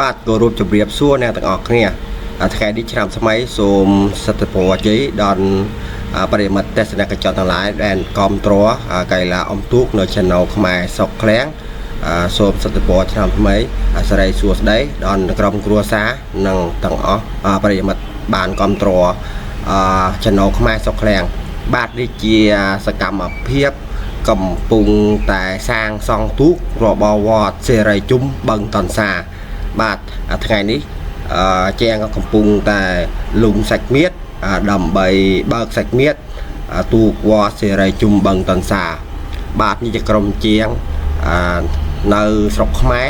បាទគោរពជម្រាបសួរអ្នកទាំងអស់គ្នាថ្ងៃនេះឆ្នាំថ្មីសូមសិទ្ធិប្រជ័យដល់ប្រិយមិត្តទស្សនិកជនទាំងឡាយដែលគាំទ្រកីឡាអុំទូកនៅ Channel ខ្មែរសុកឃ្លាំងសូមសិទ្ធិប្រឆ្នាំថ្មីសិរីសួស្តីដល់ក្រុមគ្រួសារនិងទាំងអស់ប្រិយមិត្តបានគាំទ្រChannel ខ្មែរសុកឃ្លាំងបាទនេះជាសកម្មភាពកំពុងតែសាងសង់ទូករបស់វត្តសេរីជុំបឹងតនសាបាទថ្ងៃនេះជាងកំពុងតែលុំសាច់មៀតដើម្បីបើកសាច់មៀតទូកវត្តសេរីជុំបឹងតនសាបាទនេះជាក្រុមជាងនៅស្រុកខ្មែរ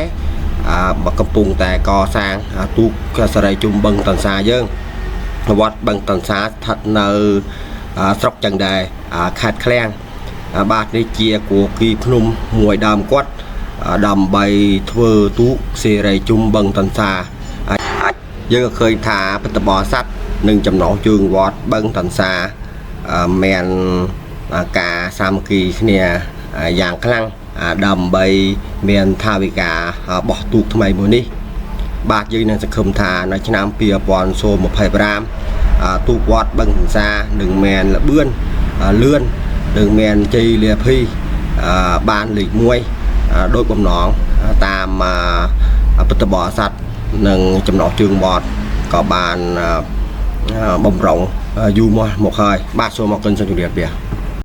កំពុងតែកសាងទូកសេរីជុំបឹងតនសាយើងវត្តបឹងតនសាស្ថិតនៅស្រុកចឹងដែរខេត្តឃ្លាំងបាទនេះជាគួរគីភ្នំមួយដើមគាត់ដើម្បីធ្វើទូកសេរីជុំបឹងតនសាយើងក៏ឃើញថាបត្តបរស័ក្តិនិងចំណងជើងវត្តបឹងតនសាមានការសាមគ្គីគ្នាយ៉ាងខ្លាំងដើម្បីមានថាវិការបោះទូកថ្មីមួយនេះបាទយើងនឹងសង្ឃឹមថានៅឆ្នាំ2025ទូកវត្តបឹងតនសានឹងមានល្បឿនលឿននឹងមានជ័យលាភីបានលេខ1ដោយបំណងតាមបត្តបរស័ក្តិនិងចំណងជើងវត្តក៏បានបំរុងយូរមកហើយបាទសូមអរគុណសូមជម្រាបលា